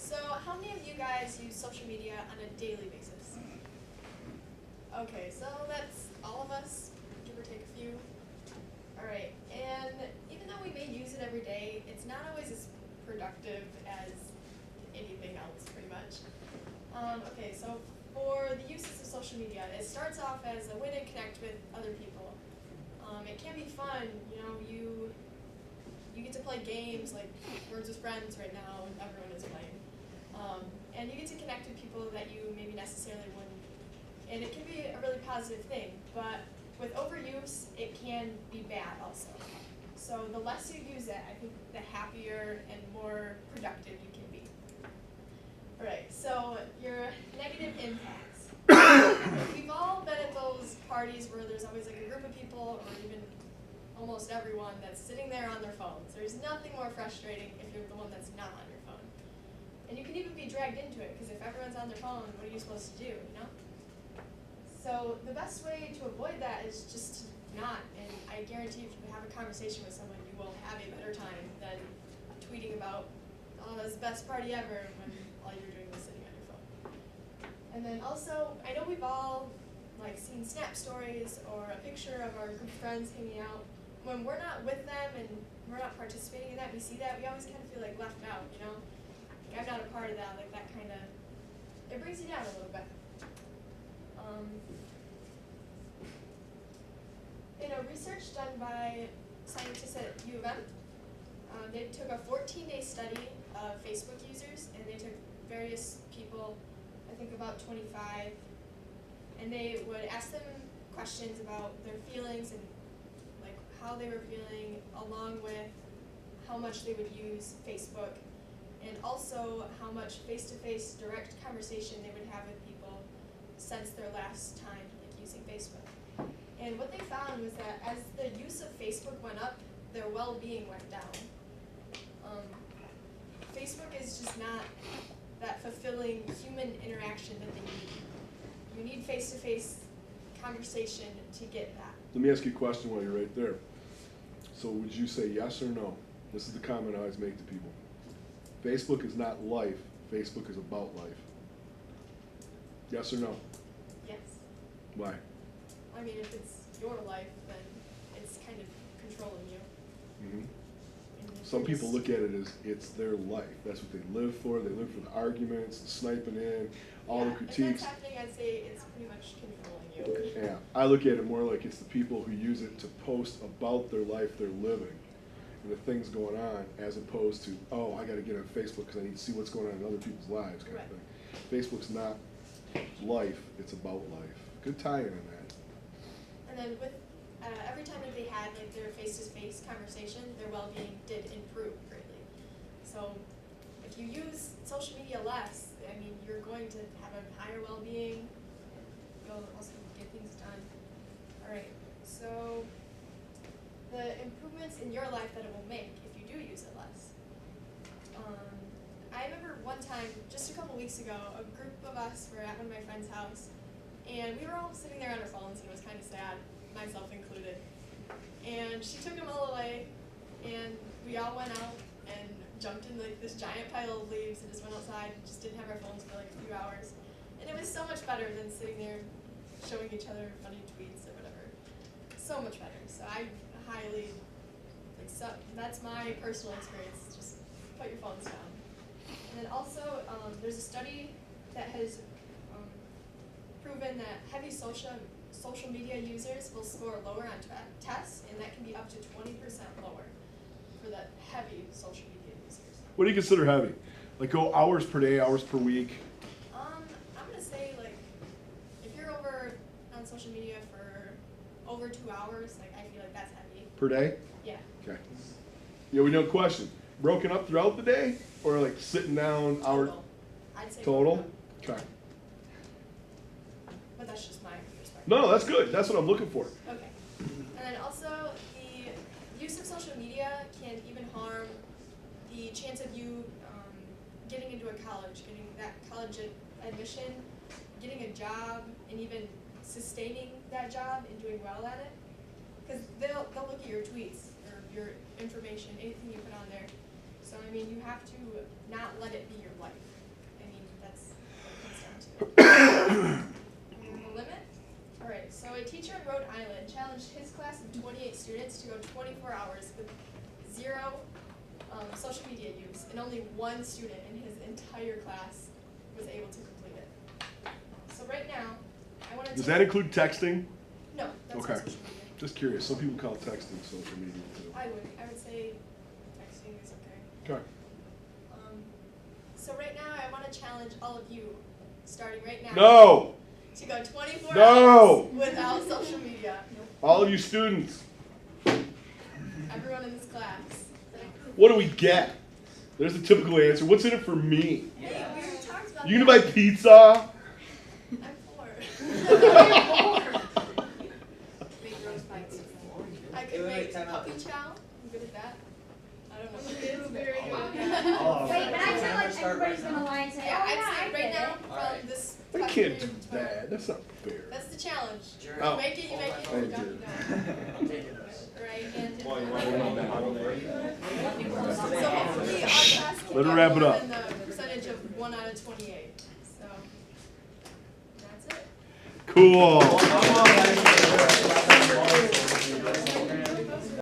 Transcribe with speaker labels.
Speaker 1: So how many of you guys use social media on a daily basis? Okay, so that's all of us, give or take a few. All right, and even though we may use it every day, it's not always as productive as anything else, pretty much. Okay, so for the uses of social media, it starts off as a way to connect with other people. It can be fun, you get to play games like Words with Friends right now, and everyone is playing. And you get to connect with people that you maybe necessarily wouldn't. And it can be a really positive thing, but with overuse, it can be bad also. So the less you use it, I think the happier and more productive you can be. All right, so your negative impacts. We've all been at those parties where there's always like a group of people, or even almost everyone, that's sitting there on their phones. There's nothing more frustrating if you're the one that's not on your phone. And you can even be dragged into it, because if everyone's on their phone, what are you supposed to do, So the best way to avoid that is just to not, and I guarantee if you have a conversation with someone, you will have a better time than tweeting about, oh, that's the best party ever, when all you're doing is sitting on your phone. And then also, I know we've all seen Snap stories or a picture of our group of friends hanging out. When we're not with them and we're not participating in that, we see that, we always kind of feel like left out, Like I'm not a part of that, like that kind of, it brings you down a little bit. In a research done by scientists at U of M, they took a 14-day study of Facebook users, and they took various people, I think about 25, and they would ask them questions about their feelings and how they were feeling, along with how much they would use Facebook, and also how much face-to-face direct conversation they would have with people since their last time using Facebook. And what they found was that as the use of Facebook went up, their well-being went down. Facebook is just not that fulfilling human interaction that they need. You need face-to-face conversation to get that.
Speaker 2: Let me ask you a question while you're right there. So would you say yes or no? This is the comment I always make to people. Facebook is not life, Facebook is about life. Yes or no?
Speaker 1: Yes.
Speaker 2: Why?
Speaker 1: I mean, if it's your life, then it's kind of controlling you.
Speaker 2: Mm-hmm. Some people look at it as it's their life. That's what they live for. They live for the arguments, the sniping in, all the critiques.
Speaker 1: If that's happening, I'd say it's pretty much controlling you.
Speaker 2: Yeah, I look at it more like it's the people who use it to post about their life they're living and the things going on, as opposed to, oh, I got to get on Facebook because I need to see what's going on in other people's lives kind of thing. Facebook's not life, it's about life. Good tie-in on that.
Speaker 1: And then with every time that they had their face-to-face conversation, their well-being did improve greatly. So if you use social media less, I mean, you're going to have a higher well-being. You'll also get things done. All right, so the improvements in your life that it will make if you do use it less. I remember one time, just a couple weeks ago, a group of us were at one of my friend's house, and we were all sitting there on our phones, and it was kind of sad, myself included. And she took them all away, and we all went out and jumped in this giant pile of leaves and just went outside and just didn't have our phones for a few hours. And it was so much better than sitting there showing each other funny tweets or whatever. So much better. So I highly, that's my personal experience, just put your phones down. And then also, there's a study that has proven that heavy social media users will score lower on tests, and that can be up to 20% lower for the heavy social media users.
Speaker 2: What do you consider heavy? Like go hours per day, hours per week?
Speaker 1: I'm gonna say if you're over on social media for over 2 hours, I feel like that's heavy.
Speaker 2: Per day?
Speaker 1: Yeah.
Speaker 2: Okay. Yeah, we know question. Broken up throughout the day, or sitting down hour?
Speaker 1: Total. I'd say
Speaker 2: total? Okay.
Speaker 1: But that's just my perspective.
Speaker 2: No, that's good. That's what I'm looking for.
Speaker 1: Okay. And then also, the use of social media can even harm the chance of you getting into a college, getting that college admission, getting a job, and even sustaining that job and doing well at it. Because they'll look at your tweets or your information, anything you put on there. So, I mean, you have to not let it be your life. I mean, that's what it comes down to. The limit? Alright, so a teacher in Rhode Island challenged his class of 28 students to go 24 hours with 0 social media use, and only 1 student in his entire class was able to complete it. So right now, I want to
Speaker 2: Does that include texting?
Speaker 1: No, that's
Speaker 2: Okay.
Speaker 1: not social media.
Speaker 2: Just curious. Some people call texting social media too.
Speaker 1: I would say texting is okay.
Speaker 2: Okay.
Speaker 1: So right now, I want to challenge all of you, starting right now,
Speaker 2: No!
Speaker 1: to go 24
Speaker 2: No!
Speaker 1: hours without social media.
Speaker 2: All of you students,
Speaker 1: Everyone in this class.
Speaker 2: what do we get? There's the typical answer. What's in it for me?
Speaker 1: Hey, we already talked about
Speaker 2: You
Speaker 1: that.
Speaker 2: gonna buy pizza?
Speaker 1: I'm poor.
Speaker 3: Make roast bites.
Speaker 1: I could
Speaker 4: Wait,
Speaker 1: make
Speaker 4: time out.
Speaker 1: puppy chow. I'm good at that. I don't know.
Speaker 3: Very good.
Speaker 5: Wait, but I feel like
Speaker 4: Start
Speaker 5: everybody's
Speaker 4: right
Speaker 5: gonna
Speaker 4: now.
Speaker 5: lie and say,
Speaker 1: Yeah,
Speaker 5: oh
Speaker 1: I'd
Speaker 5: yeah,
Speaker 1: say
Speaker 5: I
Speaker 1: right
Speaker 5: did
Speaker 1: now
Speaker 5: it.
Speaker 1: from
Speaker 4: Alright.
Speaker 1: this.
Speaker 2: I
Speaker 1: class
Speaker 2: can't
Speaker 1: period
Speaker 2: do
Speaker 1: to tomorrow.
Speaker 2: that. That's not fair.
Speaker 1: That's the challenge.
Speaker 4: Jared.
Speaker 2: Oh.
Speaker 1: You make it, you make it,
Speaker 2: Thank
Speaker 1: you don't,
Speaker 2: you.
Speaker 1: you don't. Right, and so hopefully our class can
Speaker 2: Let her
Speaker 1: get
Speaker 2: wrap it
Speaker 1: more
Speaker 2: up.
Speaker 1: than the percentage of 1 out of 28. So that's it.
Speaker 2: Cool.